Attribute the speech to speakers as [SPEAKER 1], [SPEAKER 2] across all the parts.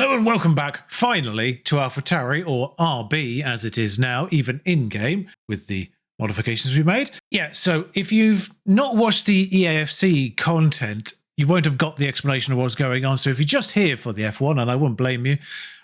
[SPEAKER 1] Hello and welcome back, finally, to Alpha Tauri, or RB as it is now, even in-game, with the modifications we made. Yeah, so if you've not watched the EAFC content, you won't have got the explanation of what's going on. So if you're just here for the F1, and I wouldn't blame you,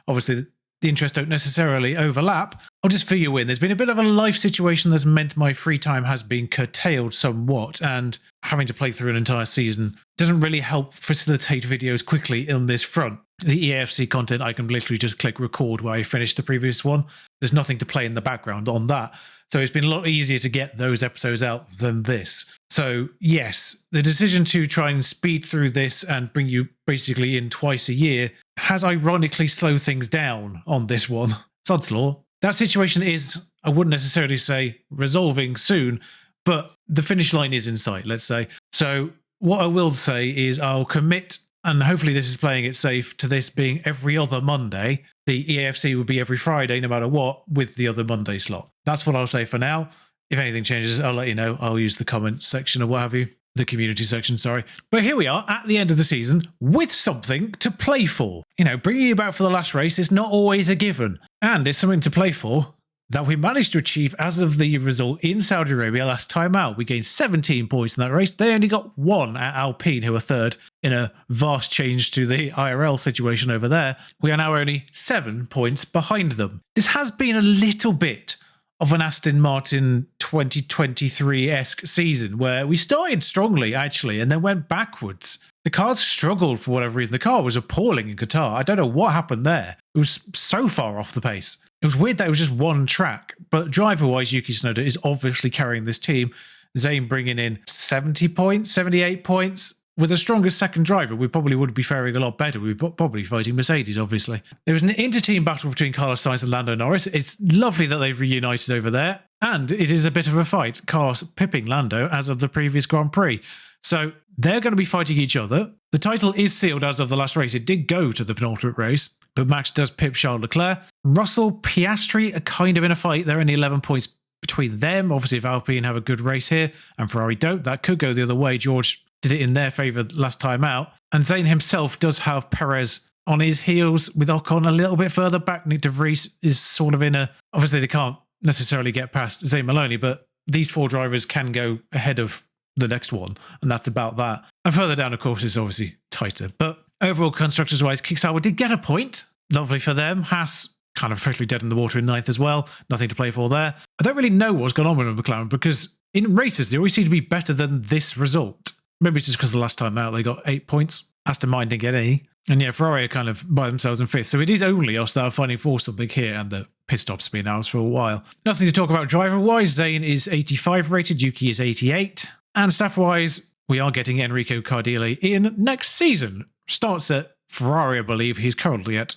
[SPEAKER 1] obviously the interests don't necessarily overlap, I'll just fill you in. There's been a bit of a life situation that's meant my free time has been curtailed somewhat, and having to play through an entire season doesn't really help facilitate videos quickly on this front. The EAFC content, I can literally just click record where I finished the previous one. There's nothing to play in the background on that. So it's been a lot easier to get those episodes out than this. So yes, the decision to try and speed through this and bring you basically in twice a year has ironically slowed things down on this one. Sod's law. That situation is, I wouldn't necessarily say resolving soon, but the finish line is in sight, let's say. So what I will say is I'll commit, and hopefully this is playing it safe, to this being every other Monday. The EAFC will be every Friday, no matter what, with the other Monday slot. That's what I'll say for now. If anything changes, I'll let you know. I'll use the comment section or what have you. The community section, sorry. But here we are at the end of the season with something to play for. You know, bringing you back for the last race is not always a given. And it's something to play for that we managed to achieve as of the result in Saudi Arabia last time out. We gained 17 points in that race. They only got one at Alpine, who were third, in a vast change to the IRL situation over there. We are now only 7 points behind them. This has been a little bit of an Aston Martin 2023-esque season where we started strongly, actually, and then went backwards. The cars struggled for whatever reason. The car was appalling in Qatar. I don't know what happened there. It was so far off the pace. It was weird that it was just one track, but driver-wise, Yuki Tsunoda is obviously carrying this team. Zane bringing in 70 points, 78 points. With a stronger second driver, we probably would be faring a lot better. We'd probably fighting Mercedes, obviously. There was an inter-team battle between Carlos Sainz and Lando Norris. It's lovely that they've reunited over there, and it is a bit of a fight. Carlos pipping Lando as of the previous Grand Prix. So they're going to be fighting each other. The title is sealed as of the last race. It did go to the penultimate race, but Max does pip Charles Leclerc. Russell, Piastri are kind of in a fight. They're only 11 points between them. Obviously, if Alpine have a good race here and Ferrari don't, that could go the other way. George did it in their favour last time out. And Zane himself does have Perez on his heels with Ocon a little bit further back. Nick de Vries is sort of in a... Obviously, they can't necessarily get past Zane Maloney, but these four drivers can go ahead of the next one, and that's about that. And further down, of course, is obviously tighter. But overall, constructors-wise, Kicksauer did get a point. Lovely for them. Haas kind of officially dead in the water in ninth as well. Nothing to play for there. I don't really know what's gone on with McLaren, because in races, they always seem to be better than this result. Maybe it's just because the last time out they got 8 points. Aston Martin didn't get any. And yeah, Ferrari are kind of by themselves in fifth. So it is only us that are fighting for something here, and the pit stop's been ours for a while. Nothing to talk about driver-wise. Zane is 85 rated, Yuki is 88. And staff-wise, we are getting Enrico Cardile in next season. Starts at Ferrari, I believe. He's currently at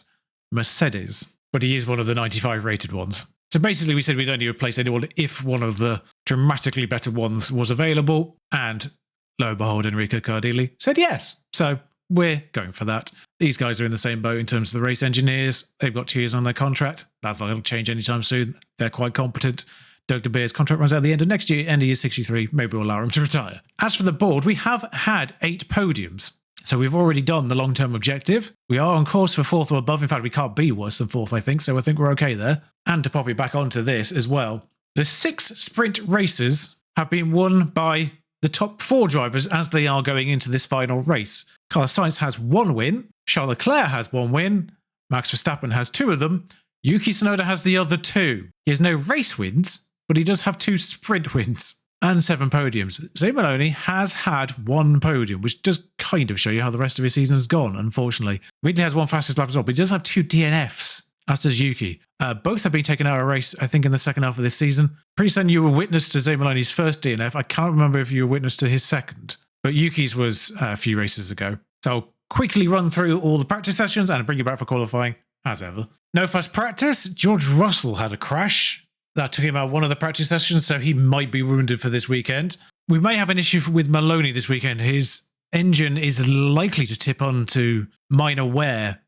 [SPEAKER 1] Mercedes, but he is one of the 95 rated ones. So basically we said we'd only replace anyone if one of the dramatically better ones was available, and lo and behold, Enrico Cardile said yes. So we're going for that. These guys are in the same boat in terms of the race engineers. They've got 2 years on their contract. That's not going to change anytime soon. They're quite competent. Doug de Beer's contract runs out at the end of next year, end of year 63. Maybe we'll allow him to retire. As for the board, we have had 8 podiums. So we've already done the long-term objective. We are on course for 4th or above. In fact, we can't be worse than 4th, I think. So I think we're okay there. And to pop it back onto this as well, the 6 sprint races have been won by the top 4 drivers as they are going into this final race. Carlos Sainz has 1 win. Charles Leclerc has 1 win. Max Verstappen has 2 of them. Yuki Tsunoda has the other 2. He has no race wins, but he does have 2 sprint wins and 7 podiums. Zane Maloney has had 1 podium, which does kind of show you how the rest of his season has gone, unfortunately. Ridley has 1 fastest lap as well, but he does have 2 DNFs, as does Yuki. Both have been taken out of race, I think, in the second half of this season. Pretty certain you were witness to Zane Maloney's first DNF. I can't remember if you were witness to his second, but Yuki's was a few races ago. So I'll quickly run through all the practice sessions and bring you back for qualifying, as ever. No fast practice. George Russell had a crash. That took him out one of the practice sessions, so he might be wounded for this weekend. We may have an issue with Maloney this weekend. His engine is likely to tip onto minor wear,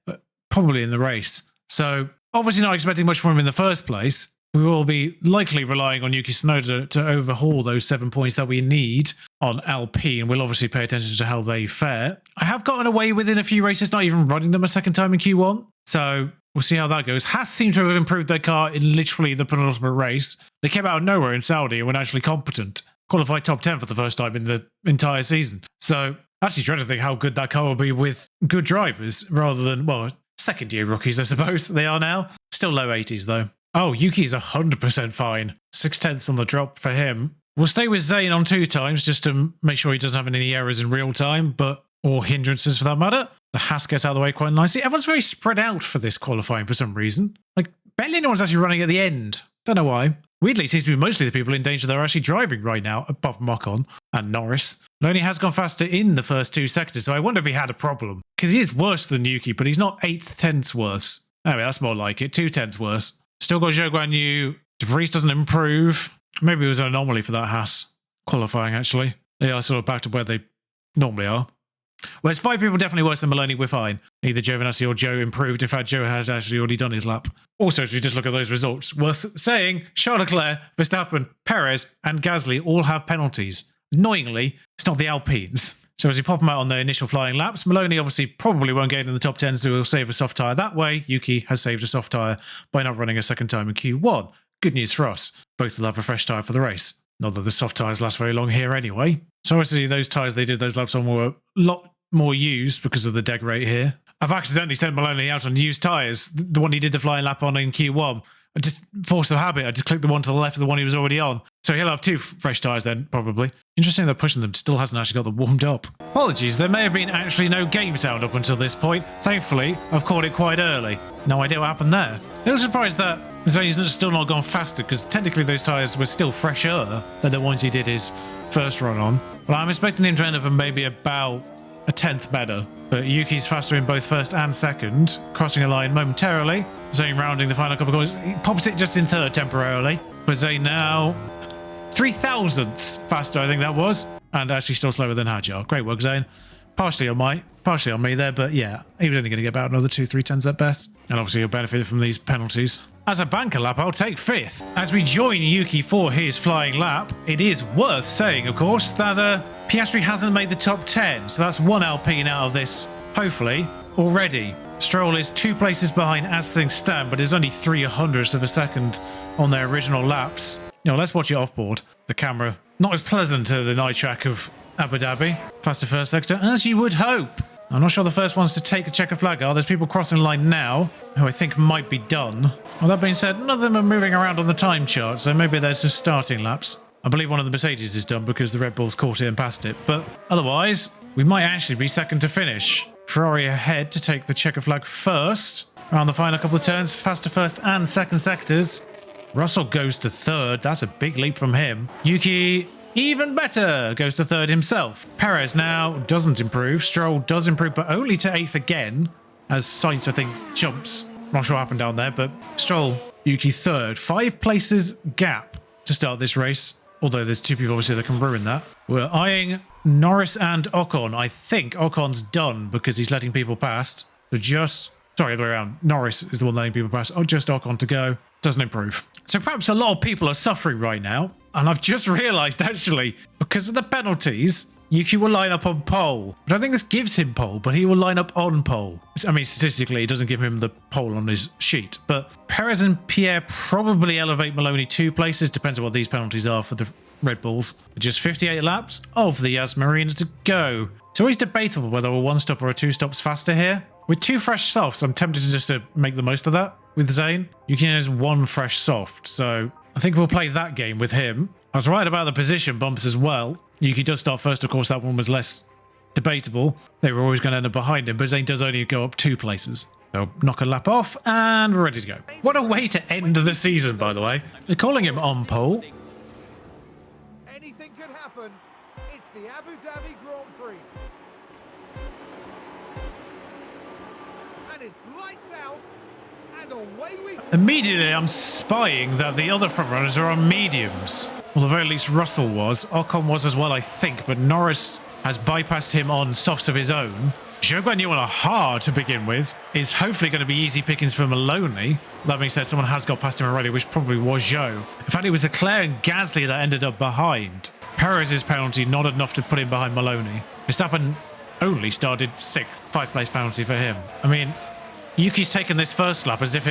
[SPEAKER 1] probably in the race. So obviously not expecting much from him in the first place. We will be likely relying on Yuki Tsunoda to overhaul those 7 points that we need on Alpine. We'll obviously pay attention to how they fare. I have gotten away with in a few races, not even running them a second time in Q1. So we'll see how that goes. Haas seem to have improved their car in literally the penultimate race. They came out of nowhere in Saudi and were actually competent. Qualified top 10 for the first time in the entire season. So I actually dread to think how good that car will be with good drivers rather than, well, second-year rookies, I suppose they are now. Still low 80s, though. Oh, Yuki's 100% fine. 6/10 on the drop for him. We'll stay with Zane on 2 times just to make sure he doesn't have any errors in real time, or hindrances for that matter. The Haas gets out of the way quite nicely. Everyone's very spread out for this qualifying for some reason. Like, barely anyone's actually running at the end. Don't know why. Weirdly, it seems to be mostly the people in danger that are actually driving right now, apart from Ocon and Norris. Loney has gone faster in the first 2 sectors, so I wonder if he had a problem. Because he is worse than Yuki, but he's not 8/10 worse. Anyway, that's more like it. 2/10 worse. Still got Zhou Guan Yu. De Vries doesn't improve. Maybe it was an anomaly for that Haas qualifying, actually. They are sort of back to where they normally are. Well, it's 5 people definitely worse than Maloney, we're fine. Neither Giovinazzi or Joe improved. In fact, Joe has actually already done his lap. Also, if we just look at those results, worth saying, Charles Leclerc, Verstappen, Perez, and Gasly all have penalties. Annoyingly, it's not the Alpines. So as we pop them out on their initial flying laps, Maloney obviously probably won't get in the top 10, so he'll save a soft tyre that way. Yuki has saved a soft tyre by not running a second time in Q1. Good news for us. Both will have a fresh tyre for the race. Not that the soft tyres last very long here anyway. So obviously those tyres they did those laps on were a lot more used because of the deg rate here. I've accidentally sent Maloney out on used tyres, the one he did the flying lap on in Q1. I just forced the habit. I just clicked the one to the left of the one he was already on. So he'll have 2 fresh tyres then, probably. Interesting that pushing them still hasn't actually got them warmed up. Apologies, there may have been actually no game sound up until this point. Thankfully, I've caught it quite early. No idea what happened there. I was surprised that Zane's still not gone faster, because technically those tyres were still fresher than the ones he did his first run on. But I'm expecting him to end up in maybe about a 10th better. But Yuki's faster in both first and second, crossing a line momentarily. Zane rounding the final couple of corners. He pops it just in third temporarily. But Zane now 3,000ths faster, I think that was. And actually still slower than Hadjar. Great work, Zane. Partially on me there, but yeah, he was only going to get about another 2-3 at best. And obviously he'll benefit from these penalties. As a banker lap, I'll take 5th. As we join Yuki for his flying lap, it is worth saying, of course, that Piastri hasn't made the top 10, so that's 1 Alpine out of this, hopefully, already. Stroll is 2 places behind as things stand, but is only 3/100ths of a second on their original laps. You know, let's watch it off board. The camera, not as pleasant to the night track of Abu Dhabi. Faster first sector, as you would hope. I'm not sure the first ones to take a checker flag are. There's people crossing the line now, who I think might be done. Well, that being said, none of them are moving around on the time chart, so maybe there's just starting laps. I believe one of the Mercedes is done because the Red Bulls caught it and passed it, but otherwise, we might actually be second to finish. Ferrari ahead to take the checker flag first. Around the final couple of turns, faster first and second sectors. Russell goes to third. That's a big leap from him. Yuki, even better, goes to third himself. Perez now doesn't improve. Stroll does improve, but only to 8th again, as Sainz, I think, jumps. Not sure what happened down there, but Stroll, Yuki third. 5 places gap to start this race, although there's 2 people obviously that can ruin that. We're eyeing Norris and Ocon. I think Ocon's done because he's letting people past. So sorry, the other way around. Norris is the one letting people past. Oh, just Ocon to go. Doesn't improve. So perhaps a lot of people are suffering right now. And I've just realised, actually, because of the penalties, Yuki will line up on pole. I don't think this gives him pole, but he will line up on pole. I mean, statistically, it doesn't give him the pole on his sheet. But Perez and Pierre probably elevate Maloney 2 places. Depends on what these penalties are for the Red Bulls. Just 58 laps of the Yas Marina to go. It's always debatable whether a 1-stop or a 2-stop's faster here. With 2 fresh softs, I'm tempted to just to make the most of that with Zane. Yuki has 1 fresh soft, so I think we'll play that game with him. I was right about the position bumps as well. Yuki does start first, of course, that one was less debatable. They were always going to end up behind him, but Zane does only go up 2 places. So knock a lap off, and we're ready to go. What a way to end the season, by the way. They're calling him on pole.
[SPEAKER 2] Anything could happen. It's the Abu Dhabi Grand Prix. And it's lights out, and away we go.
[SPEAKER 1] Immediately, I'm spying that the other front runners are on mediums. Well, at the very least, Russell was. Ocon was as well, I think, but Norris has bypassed him on softs of his own. Zhou Guan Yu on a hard to begin with is hopefully going to be easy pickings for Maloney. That being said, someone has got past him already, which probably was Zhou. In fact, it was Leclerc and Gasly that ended up behind. Perez's penalty not enough to put him behind Maloney. Verstappen only started 6th, 5-place penalty for him. I mean, Yuki's taken this first lap as if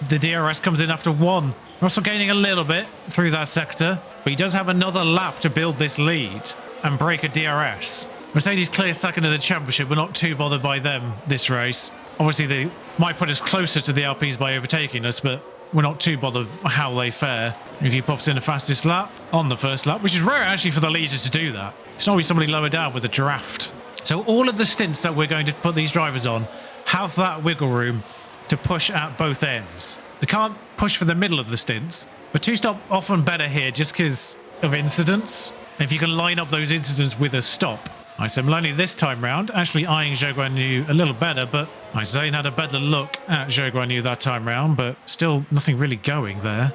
[SPEAKER 1] the DRS comes in after one. Russell gaining a little bit through that sector, but he does have another lap to build this lead and break a DRS. Mercedes clear second in the championship. We're not too bothered by them this race. Obviously, they might put us closer to the Alpes by overtaking us, but we're not too bothered how they fare. Yuki pops in the fastest lap on the first lap, which is rare actually for the leaders to do that. It's always somebody lower down with a draft. So all of the stints that we're going to put these drivers on have that wiggle room to push at both ends. They can't push for the middle of the stints, but two-stop often better here just because of incidents. If you can line up those incidents with a stop. So Maloney this time round actually eyeing Zhou Guanyu a little better, but Zane had a better look at Zhou Guanyu that time round, but still nothing really going there,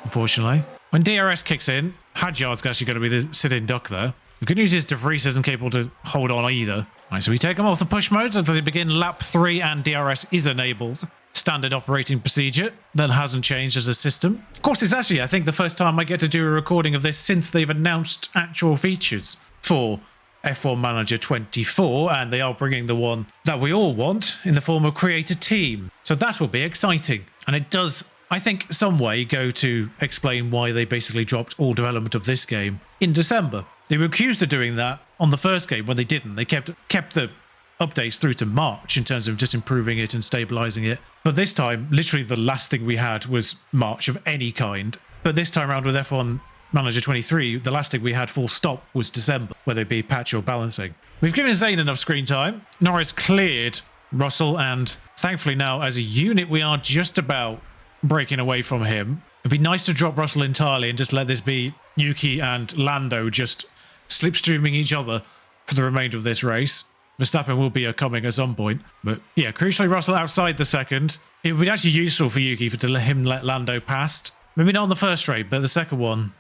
[SPEAKER 1] unfortunately. When DRS kicks in, Hadjar's actually going to be the sit-in duck there. The good news is De Vries isn't capable to hold on either. So we take them off the push modes as they begin lap 3 and DRS is enabled. Standard operating procedure that hasn't changed as a system. Of course, it's actually, I think, the first time I get to do a recording of this since they've announced actual features for F1 Manager 24, and they are bringing the one that we all want in the form of Create a Team. So that will be exciting. And it does, I think, some way go to explain why they basically dropped all development of this game in December. They were accused of doing that on the first game when they didn't. They kept the updates through to March in terms of just improving it and stabilizing it. But this time, literally the last thing we had was March of any kind. But this time around with F1 Manager 23, the last thing we had full stop was December, whether it be patch or balancing. We've given Zane enough screen time. Norris cleared Russell, and thankfully now as a unit we are just about breaking away from him. It'd be nice to drop Russell entirely and just let this be Yuki and Lando just slipstreaming each other for the remainder of this race. Verstappen will be coming at some point. But yeah, crucially, Russell outside the second. It would be actually useful for Yuki to let him let Lando past. Maybe not on the first straight, but the second one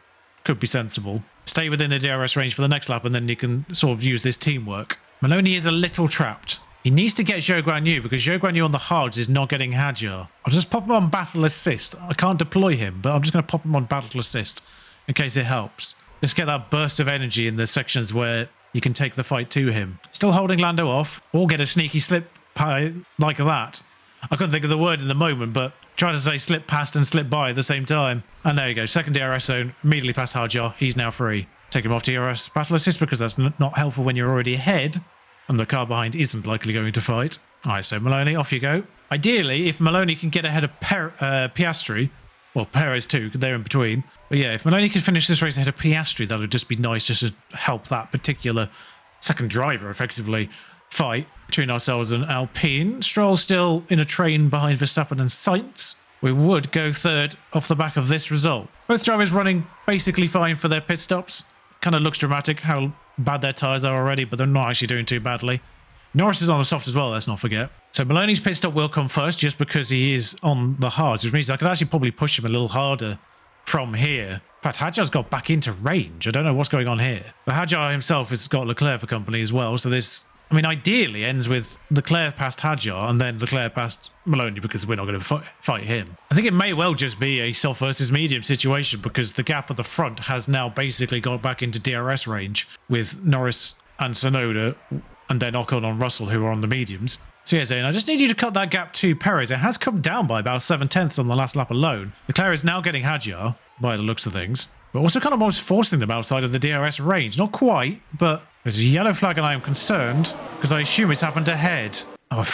[SPEAKER 1] could be sensible. Stay within the DRS range for the next lap, and then you can sort of use this teamwork. Maloney is a little trapped. He needs to get Zhou Guanyu, because Zhou Guanyu on the hards is not getting Hadjar. I'll just pop him on Battle Assist. I can't deploy him, but I'm just going to pop him on Battle Assist in case it helps. Just get that burst of energy in the sections where you can take the fight to him. Still holding Lando off, or get a sneaky slip like that. I couldn't think of the word in the moment, but try to say slip past and slip by at the same time. And there you go, second DRS zone, immediately past Hadjar. He's now free. Take him off DRS Battle Assist because that's not helpful when you're already ahead and the car behind isn't likely going to fight. Alright, so Maloney, off you go. Ideally, if Maloney can get ahead of Piastri, well, Perez too, because they're in between. But yeah, if Maloney can finish this race ahead of Piastri, that would just be nice just to help that particular second driver effectively fight between ourselves and Alpine. Stroll still in a train behind Verstappen and Sainz. We would go third off the back of this result. Both drivers running basically fine for their pit stops. Kind of looks dramatic how bad their tyres are already, but they're not actually doing too badly. Norris is on the soft as well, let's not forget. So Maloney's pit stop will come first just because he is on the hards, which means I could actually probably push him a little harder from here. In fact, Hadjar's got back into range. I don't know what's going on here. But Hadjar himself has got Leclerc for company as well, so this, I mean, ideally ends with Leclerc past Hadjar and then Leclerc past Maloney because we're not going to fight him. I think it may well just be a soft versus medium situation because the gap at the front has now basically got back into DRS range with Norris and Tsunoda and then Ocon on Russell who are on the mediums. So yeah, Zane, I just need you to cut that gap to Perez. It has come down by about 7/10 on the last lap alone. Leclerc is now getting Hadjar by the looks of things. But also kind of almost forcing them outside of the DRS range. Not quite, but there's a yellow flag and I am concerned because I assume it's happened ahead. Oh,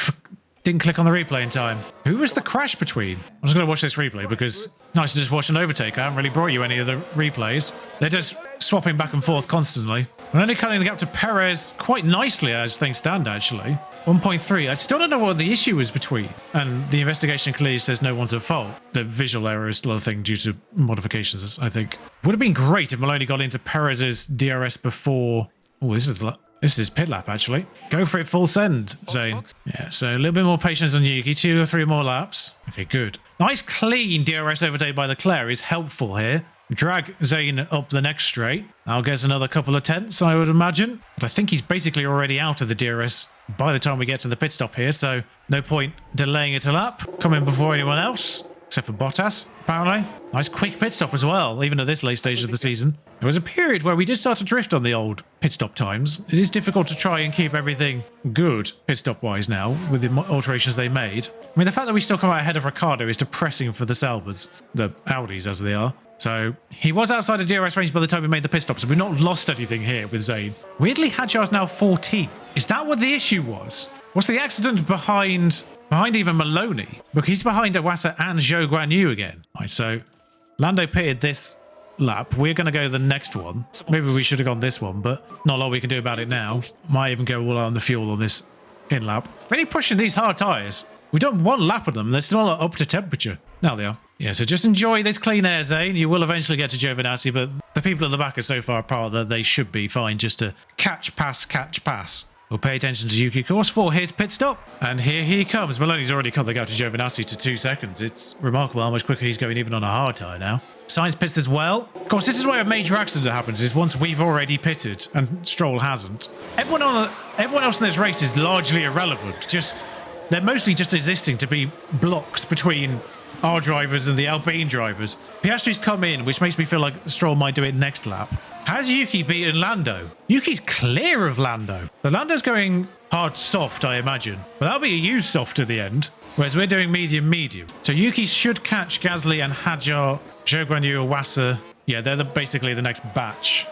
[SPEAKER 1] didn't click on the replay in time. Who was the crash between? I'm just going to watch this replay because it's nice to just watch an overtake. I haven't really brought you any of the replays. They're just swapping back and forth constantly. We're only cutting the gap to Perez quite nicely as things stand, actually. 1.3. I still don't know what the issue was between. And the investigation clearly says no one's at fault. The visual error is still a thing due to modifications, I think. Would have been great if Maloney got into Perez's DRS before... Oh, this is pit lap, actually. Go for it full send, Zane. Yeah, so a little bit more patience on Yuki. 2 or 3 more laps. Okay, good. Nice clean DRS overtake by Leclerc is helpful here. Drag Zane up the next straight. I'll get another couple of tenths, I would imagine. But I think he's basically already out of the DRS by the time we get to the pit stop here, so no point delaying it a lap. Coming before anyone else, except for Bottas, apparently. Nice quick pit stop as well, even at this late stage of the season. There was a period where we did start to drift on the old pit stop times. It is difficult to try and keep everything good pit stop wise now with the alterations they made. I mean, the fact that we still come out ahead of Ricciardo is depressing for the Salbers, the Audis as they are. So he was outside of DRS range by the time we made the pit stop, so we've not lost anything here with Zane. Weirdly, Hadjar's now 14. Is that what the issue was? What's the accident behind even Maloney? Look, he's behind Iwasa and Zhou Guanyu again. Right, so Lando pitted this lap. We're going to go the next one. Maybe we should have gone this one, but not a lot we can do about it now. Might even go all out on the fuel on this in lap. Really pushing these hard tyres. We've done one lap of them. They're still not up to temperature. Now they are. Yeah, so just enjoy this clean air, Zane. You will eventually get to Giovinazzi, but the people at the back are so far apart that they should be fine just to catch, pass. We'll pay attention to Yuki, of course, for his pit stop. And here he comes. Maloney's already cut the gap to Giovinazzi to 2 seconds. It's remarkable how much quicker he's going even on a hard tyre now. Sainz pits as well. Of course, this is where a major accident happens, is once we've already pitted and Stroll hasn't. Everyone else in this race is largely irrelevant. They're mostly just existing to be blocks between our drivers and the Alpine drivers. Piastri's come in, which makes me feel like Stroll might do it next lap. How's Yuki beaten Lando? Yuki's clear of Lando. The Lando's going hard soft, I imagine. But that'll be a used soft at the end. Whereas we're doing medium. So Yuki should catch Gasly and Hadjar, Zhou Guanyu, Iwasa. Yeah, they're basically the next batch.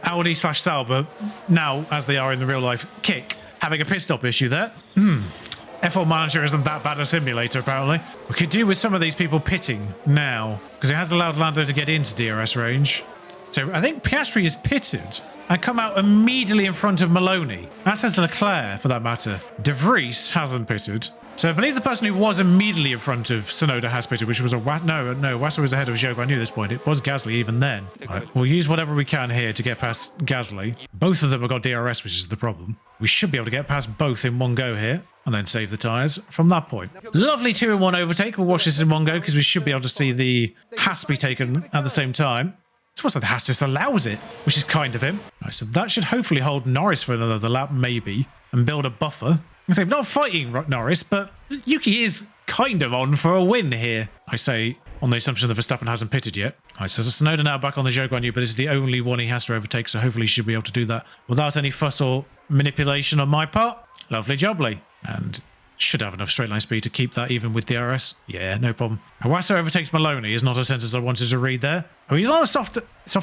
[SPEAKER 1] Audi / Sauber, now, as they are in the real life, kick. Having a pit stop issue there. F1 Manager isn't that bad a simulator, apparently. We could do with some of these people pitting now, because it has allowed Lando to get into DRS range. So I think Piastri is pitted and come out immediately in front of Maloney. As has Leclerc, for that matter. De Vries hasn't pitted. So I believe the person who was immediately in front of Tsunoda has pitted, which was Wassa was ahead of Zhou Guanyu at this point. It was Gasly even then. Right, we'll use whatever we can here to get past Gasly. Both of them have got DRS, which is the problem. We should be able to get past both in one go here and then save the tyres from that point. Lovely 2-in-1 overtake. We'll watch this in one go because we should be able to see the Haas be taken at the same time. It's almost like the Haas just allows it, which is kind of him. Right, so that should hopefully hold Norris for another lap, maybe, and build a buffer. I say, not fighting Norris, but Yuki is kind of on for a win here. I say, on the assumption that Verstappen hasn't pitted yet. All right, so Tsunoda now back on the Zhou Guanyu, but this is the only one he has to overtake, so hopefully he should be able to do that without any fuss or manipulation on my part. Lovely jubbly. And should have enough straight line speed to keep that even with DRS. Yeah, no problem. Iwasa overtakes Maloney is not a sentence I wanted to read there. Oh, he's on a soft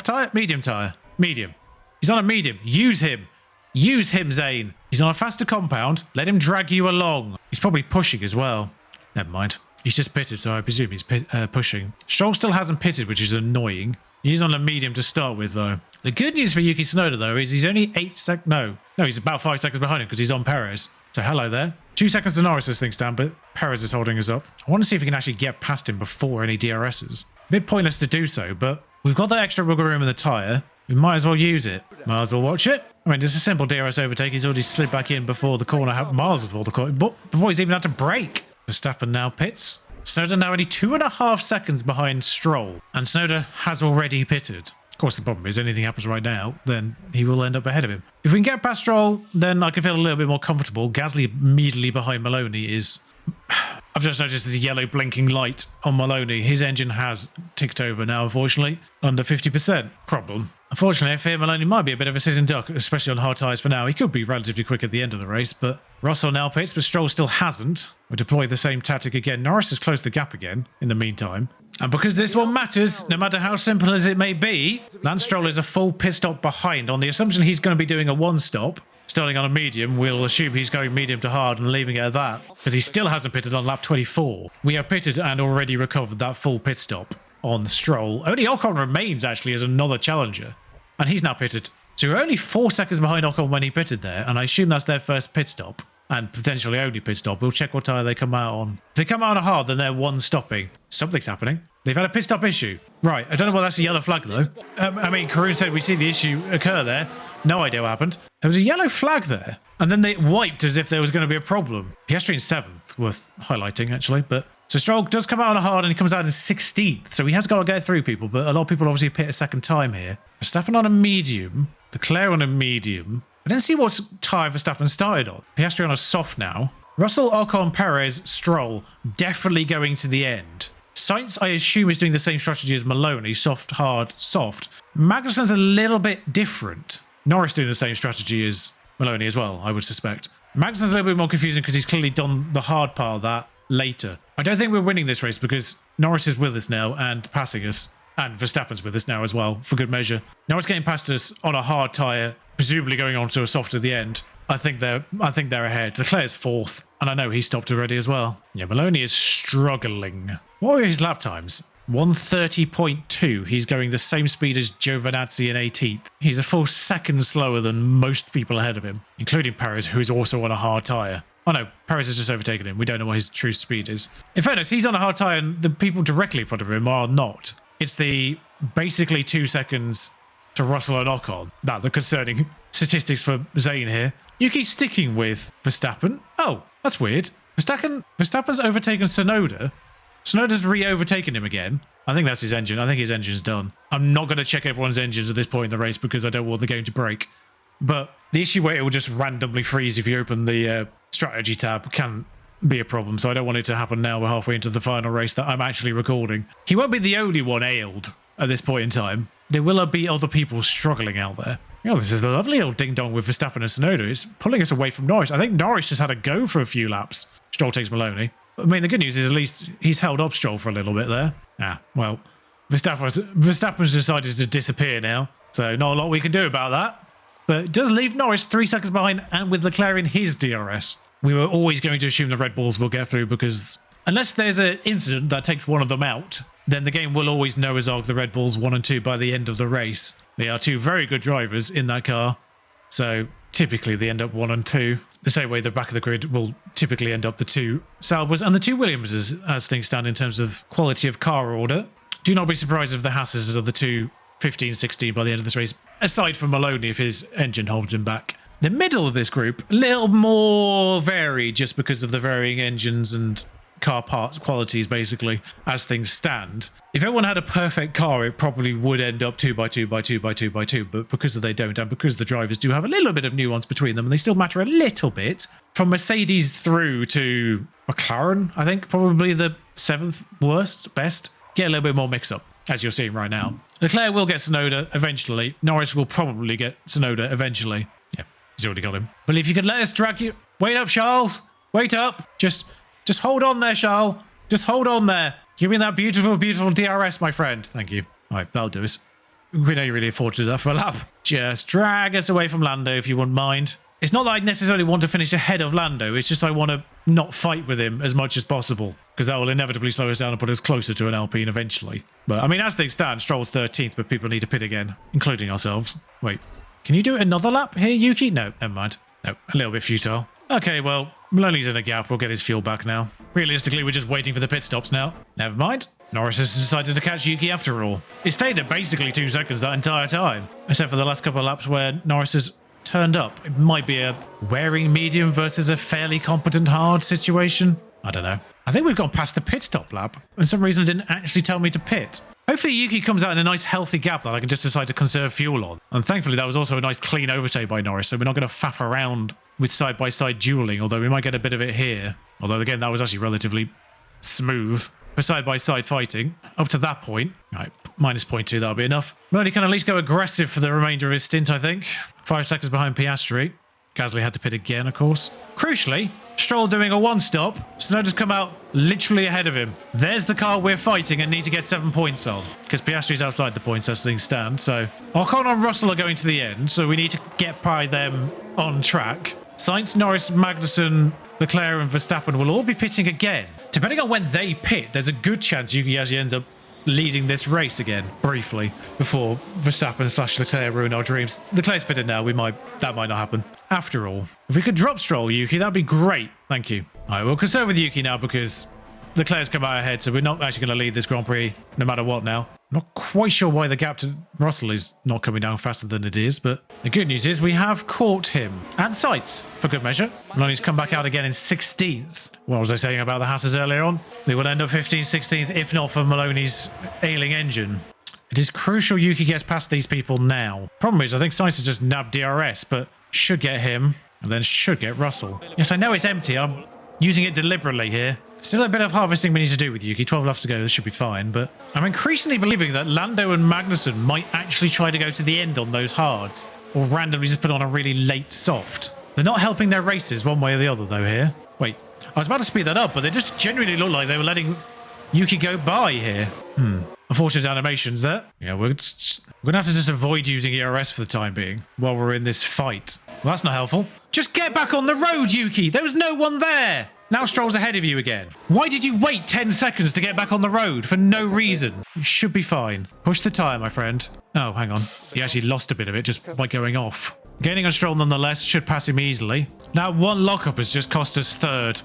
[SPEAKER 1] tyre? Medium tyre. Medium. He's on a medium. Use him. Use him, Zane. He's on a faster compound. Let him drag you along. He's probably pushing as well. Never mind. He's just pitted, so I presume he's pushing. Stroll still hasn't pitted, which is annoying. He's on a medium to start with, though. The good news for Yuki Tsunoda, though, is he's only 8 seconds... No, he's about 5 seconds behind him because he's on Perez. So hello there. 2 seconds to Norris as things stand, but Perez is holding us up. I want to see if we can actually get past him before any DRSs. A bit pointless to do so, but we've got that extra wiggle room in the tyre. We might as well use it. Might as well watch it. I mean, it's a simple DRS overtake. He's already slid back in before the corner, miles before the corner, before he's even had to brake. Verstappen now pits. Tsunoda now only 2.5 seconds behind Stroll, and Tsunoda has already pitted. Of course, the problem is anything happens right now, then he will end up ahead of him. If we can get past Stroll, then I can feel a little bit more comfortable. Gasly immediately behind Maloney is... I've just noticed there's a yellow blinking light on Maloney. His engine has ticked over now, unfortunately. Under 50%. Problem. Unfortunately, I fear Maloney might be a bit of a sitting duck, especially on hard tyres for now. He could be relatively quick at the end of the race, but Russell now pits, but Stroll still hasn't. We'll deploy the same tactic again. Norris has closed the gap again in the meantime. And because this one matters, no matter how simple as it may be, Lance Stroll is a full pit stop behind. On the assumption he's going to be doing a one-stop, starting on a medium, we'll assume he's going medium to hard and leaving it at that, because he still hasn't pitted on lap 24. We have pitted and already recovered that full pit stop on Stroll. Only Ocon remains, actually, as another challenger, and he's now pitted. So we're only 4 seconds behind Ocon when he pitted there, and I assume that's their first pit stop, and potentially only pit stop. We'll check what tyre they come out on. If they come out on a hard, then they're one stopping. Something's happening. They've had a pit stop issue. Right, I don't know why that's a yellow flag, though. I mean, Karun said we see the issue occur there. No idea what happened. There was a yellow flag there, and then they wiped as if there was going to be a problem. Piastri in 7th, worth highlighting, actually. But so Stroll does come out on a hard, and he comes out in 16th. So he has got to go through people, but a lot of people obviously pit a second time here. Verstappen on a medium. Leclerc on a medium. I didn't see what tyre Verstappen started on. Piastri on a soft now. Russell, Ocon, Perez, Stroll definitely going to the end. Sainz, I assume, is doing the same strategy as Maloney, soft, hard, soft. Magnussen's a little bit different. Norris doing the same strategy as Maloney as well, I would suspect. Magnussen's a little bit more confusing because he's clearly done the hard part of that later. I don't think we're winning this race because Norris is with us now and passing us. And Verstappen's with us now as well, for good measure. Norris getting past us on a hard tyre, presumably going on to a soft at the end. I think they're ahead. Leclerc's fourth, and I know he stopped already as well. Yeah, Maloney is struggling. What are his lap times? 1:30.2. He's going the same speed as Giovinazzi in 18th. He's a full second slower than most people ahead of him, including Perez, who's also on a hard tyre. Oh no, Perez has just overtaken him. We don't know what his true speed is. In fairness, he's on a hard tyre and the people directly in front of him are not. It's the basically 2 seconds to Russell and Ocon. The concerning statistics for Zane here. Yuki's sticking with Verstappen. Oh, that's weird. Verstappen's overtaken Tsunoda. Tsunoda's re-overtaken him again. I think that's his engine. I think his engine's done. I'm not going to check everyone's engines at this point in the race because I don't want the game to break. But the issue where it will just randomly freeze if you open the strategy tab can be a problem. So I don't want it to happen now. We're halfway into the final race that I'm actually recording. He won't be the only one ailed at this point in time. There will be other people struggling out there. This is a lovely old ding-dong with Verstappen and Tsunoda. It's pulling us away from Norris. I think Norris just had a go for a few laps. Stroll takes Maloney. I mean, the good news is at least he's held up Stroll for a little bit there. Well, Verstappen's decided to disappear now. So not a lot we can do about that. But it does leave Norris 3 seconds behind and with Leclerc in his DRS. We were always going to assume the Red Bulls will get through because unless there's an incident that takes one of them out, then the game will always Noah's Ark the Red Bulls 1 and 2 by the end of the race. They are two very good drivers in that car, so typically they end up 1 and 2. The same way the back of the grid will typically end up the 2 Saubers and the 2 Williamses as things stand in terms of quality of car order. Do not be surprised if the Hasses are the 2 15, 16 by the end of this race, aside from Maloney if his engine holds him back. The middle of this group, a little more varied just because of the varying engines and car parts qualities, basically, as things stand. If everyone had a perfect car, it probably would end up 2 by 2 by 2 by 2 by 2, but because they don't, and because the drivers do have a little bit of nuance between them, and they still matter a little bit, from Mercedes through to McLaren, I think, probably the 7th worst, best, get a little bit more mix-up, as you're seeing right now. Leclerc will get Tsunoda eventually. Norris will probably get Tsunoda eventually. Yeah, he's already got him. But if you could let us drag you... Wait up, Charles! Wait up! Just hold on there, Charles. Just hold on there. Give me that beautiful, beautiful DRS, my friend. Thank you. All right, that'll do us. We don't really afford to do that for a lap. Just drag us away from Lando if you wouldn't mind. It's not that I necessarily want to finish ahead of Lando. It's just I want to not fight with him as much as possible because that will inevitably slow us down and put us closer to an Alpine eventually. But I mean, as things stand, Stroll's 13th, but people need to pit again, including ourselves. Wait, can you do another lap here, Yuki? No, never mind. No, a little bit futile. Okay, well, Maloney's in a gap. We'll get his fuel back now. Realistically, we're just waiting for the pit stops now. Never mind. Norris has decided to catch Yuki after all. It stayed at basically 2 seconds that entire time, except for the last couple of laps where Norris has turned up. It might be a wearing medium versus a fairly competent hard situation. I don't know. I think we've gone past the pit stop lap. For some reason, it didn't actually tell me to pit. Hopefully Yuki comes out in a nice healthy gap that I can just decide to conserve fuel on. And thankfully that was also a nice clean overtake by Norris, so we're not going to faff around with side-by-side dueling, although we might get a bit of it here. Although again, that was actually relatively smooth for side-by-side fighting. Up to that point. Right, minus 0.2, that'll be enough. Maloney can at least go aggressive for the remainder of his stint, I think. 5 seconds behind Piastri. Gasly had to pit again, of course. Crucially, Stroll doing a one-stop. Tsunoda's come out literally ahead of him. There's the car we're fighting and need to get 7 points on. Because Piastri's outside the points as things stand. So Ocon and Russell are going to the end. So we need to get by them on track. Sainz, Norris, Magnussen, Leclerc and Verstappen will all be pitting again. Depending on when they pit, there's a good chance Yuki actually ends up leading this race again, briefly, before Verstappen / Leclerc ruin our dreams. Leclerc's pitted now, that might not happen. After all, if we could drop Stroll, Yuki, that'd be great. Thank you. All right, we'll conserve with Yuki now because Leclerc's come out ahead, so we're not actually going to lead this Grand Prix no matter what now. I'm not quite sure why the gap to Russell is not coming down faster than it is, but the good news is we have caught him. And Sainz, for good measure. Maloney's come back out again in 16th. What was I saying about the Hasses earlier on? They will end up 15th, 16th, if not for Maloney's ailing engine. It is crucial Yuki gets past these people now. Problem is, I think Sainz has just nabbed DRS, but should get him, and then should get Russell. Yes, I know it's empty. I'm using it deliberately here. Still a bit of harvesting we need to do with Yuki. 12 laps to go, this should be fine. But I'm increasingly believing that Lando and Magnussen might actually try to go to the end on those hards, or randomly just put on a really late soft. They're not helping their races one way or the other, though, here. Wait, I was about to speed that up, but they just genuinely look like they were letting Yuki go by here. Unfortunate animations there. Yeah, we're going to have to just avoid using ERS for the time being while we're in this fight. Well, that's not helpful. Just get back on the road, Yuki. There was no one there. Now Stroll's ahead of you again. Why did you wait 10 seconds to get back on the road for no reason? You should be fine. Push the tyre, my friend. Oh, hang on. He actually lost a bit of it just by going off. Gaining on Stroll nonetheless, should pass him easily. That one lockup has just cost us third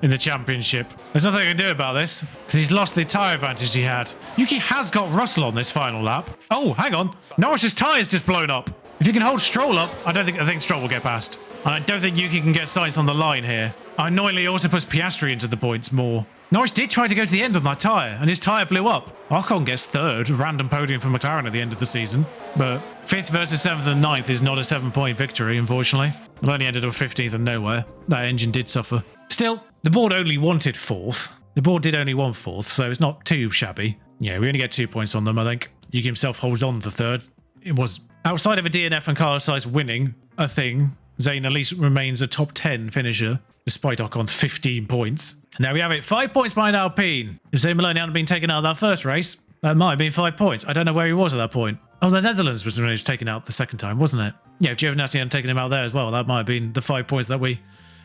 [SPEAKER 1] in the championship. There's nothing I can do about this because he's lost the tyre advantage he had. Yuki has got Russell on this final lap. Oh, hang on. Norris's tyre's just blown up. If you can hold Stroll up, I think Stroll will get past. And I don't think Yuki can get Sainz on the line here. Annoyingly, also puts Piastri into the points more. Norris did try to go to the end of that tyre, and his tyre blew up. Ocon gets third, random podium for McLaren at the end of the season. But 5th versus 7th and 9th is not a 7-point victory, unfortunately. It only ended up 15th and nowhere. That engine did suffer. Still, the board only wanted 4th. The board did only want 4th, so it's not too shabby. Yeah, we only get 2 points on them, I think. Yuki himself holds on to 3rd. It was outside of a DNF and Carlos Sainz winning a thing. Zayn at least remains a top 10 finisher, despite Ocon's 15 points. And there we have it, 5 points behind Alpine. If Zayn Maloney hadn't been taken out of that first race, that might have been 5 points. I don't know where he was at that point. Oh, the Netherlands was taken out the second time, wasn't it? Yeah, if Giovinazzi hadn't taken him out there as well, that might have been the 5 points that we...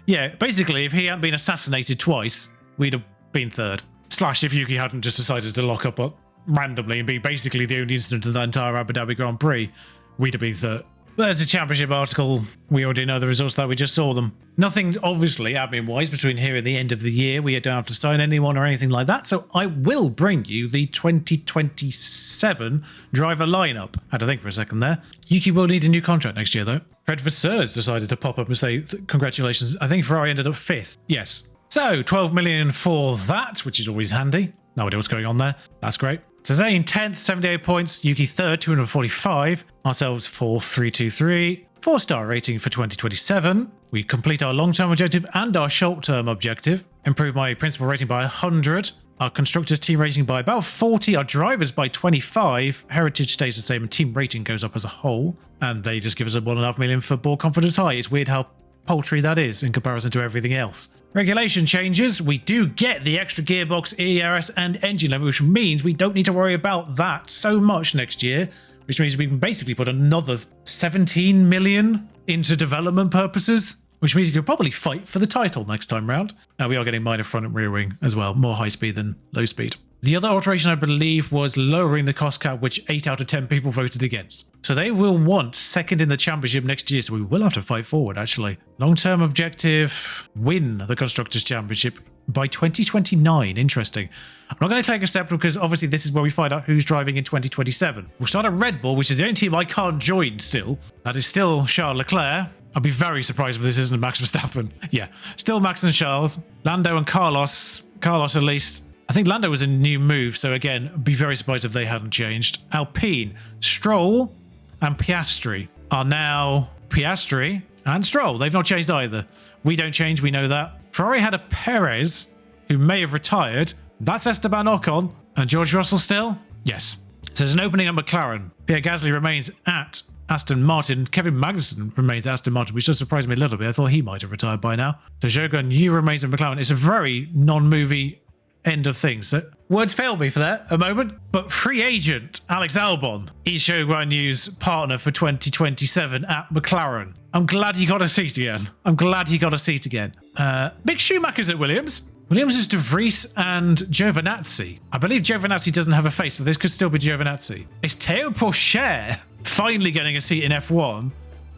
[SPEAKER 1] Yeah, basically, if he hadn't been assassinated twice, we'd have been third. Slash if Yuki hadn't just decided to lock up randomly and be basically the only incident of the entire Abu Dhabi Grand Prix, we'd have been third. There's a championship article. We already know the results that we just saw them. Nothing, obviously, admin-wise, between here and the end of the year. We don't have to sign anyone or anything like that. So I will bring you the 2027 driver lineup. Had to think for a second there. Yuki will need a new contract next year, though. Fred Vasseurs decided to pop up and say, congratulations. I think Ferrari ended up 5th. Yes. So 12 million for that, which is always handy. No idea what's going on there. That's great. So Zayn 10th, 78 points. Yuki 3rd, 245. Ourselves 4th, 323. 4-star rating for 2027. We complete our long-term objective and our short-term objective. Improve my principal rating by 100. Our constructors team rating by about 40. Our drivers by 25. Heritage stays the same and team rating goes up as a whole. And they just give us a 1.5 million for board confidence high. It's weird how paltry that is in comparison to everything else. Regulation changes. We do get the extra gearbox, ERS and engine limit, which means we don't need to worry about that so much next year, which means we can basically put another 17 million into development purposes, which means you could probably fight for the title next time round. Now we are getting minor front and rear wing as well, more high speed than low speed. The other alteration, I believe, was lowering the cost cap, which 8 out of 10 people voted against. So they will want 2nd in the championship next year, so we will have to fight forward, actually. Long-term objective, win the Constructors' Championship by 2029. Interesting. I'm not going to click accept because obviously this is where we find out who's driving in 2027. We'll start at Red Bull, which is the only team I can't join still. That is still Charles Leclerc. I'd be very surprised if this isn't Max Verstappen. Yeah, still Max and Charles. Lando and Carlos. Carlos at least. I think Lando was a new move, so again, be very surprised if they hadn't changed. Alpine, Stroll and Piastri are now Piastri and Stroll. They've not changed either. We don't change, we know that. Ferrari had a Perez who may have retired. That's Esteban Ocon. And George Russell still? Yes. So there's an opening at McLaren. Pierre Gasly remains at Aston Martin. Kevin Magnussen remains at Aston Martin, which does surprise me a little bit. I thought he might have retired by now. So Shogun Yu remains at McLaren. It's a very non-movie end of things. So words failed me for that a moment. But free agent Alex Albon is Shogun Yu's partner for 2027 at McLaren. I'm glad he got a seat again. Mick Schumacher's at Williams. Williams is De Vries and Giovinazzi. I believe Giovinazzi doesn't have a face, so this could still be Giovinazzi. Is Théo Pourchaire finally getting a seat in F1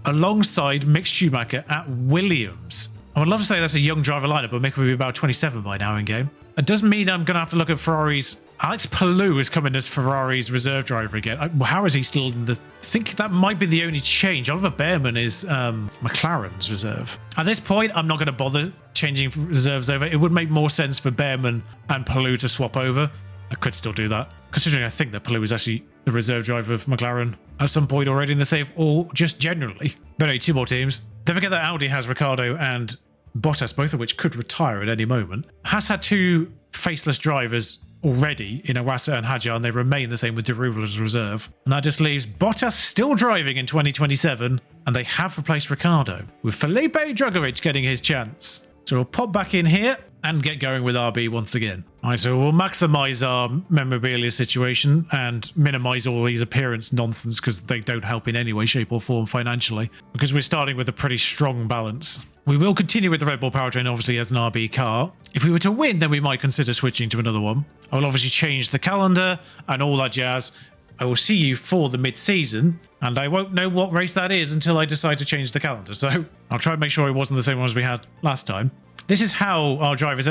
[SPEAKER 1] alongside Mick Schumacher at Williams? I would love to say that's a young driver lineup, but Mick will be about 27 by now in game. It does mean I'm going to have to look at Ferrari's... Alex Palou is coming as Ferrari's reserve driver again. How is he still in the... I think that might be the only change. Oliver Behrman is McLaren's reserve. At this point, I'm not going to bother changing reserves over. It would make more sense for Behrman and Palou to swap over. I could still do that, considering I think that Palou is actually the reserve driver of McLaren at some point already in the save, or just generally. But anyway, 2 more teams. Don't forget that Audi has Ricciardo and Bottas, both of which could retire at any moment, has had two faceless drivers already in Iwasa and Hadjar, and they remain the same with Deruval as reserve. And that just leaves Bottas still driving in 2027, and they have replaced Ricciardo, with Felipe Drugovich getting his chance. So we'll pop back in here and get going with RB once again. All right, so we'll maximise our memorabilia situation and minimise all these appearance nonsense because they don't help in any way, shape or form financially, because we're starting with a pretty strong balance. We will continue with the Red Bull powertrain, obviously, as an RB car. If we were to win, then we might consider switching to another one. I will obviously change the calendar and all that jazz. I will see you for the mid-season, and I won't know what race that is until I decide to change the calendar. So I'll try and make sure it wasn't the same one as we had last time. This is how our drivers...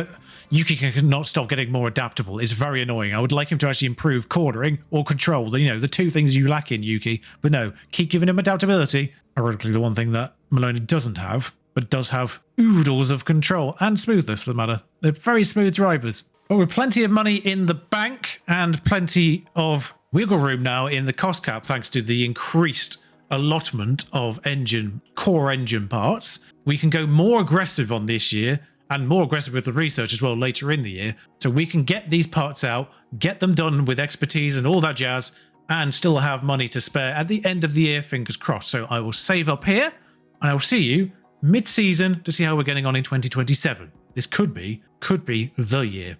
[SPEAKER 1] Yuki cannot stop getting more adaptable. It's very annoying. I would like him to actually improve cornering or control. You know, the two things you lack in Yuki. But no, keep giving him adaptability. Ironically, the one thing that Maloney doesn't have, but does have oodles of control and smoothness for the matter. They're very smooth drivers. But with plenty of money in the bank and plenty of wiggle room now in the cost cap, thanks to the increased allotment of core engine parts, we can go more aggressive on this year and more aggressive with the research as well later in the year. So we can get these parts out, get them done with expertise and all that jazz, and still have money to spare at the end of the year, fingers crossed. So I will save up here, and I will see you mid-season to see how we're getting on in 2027. This could be the year.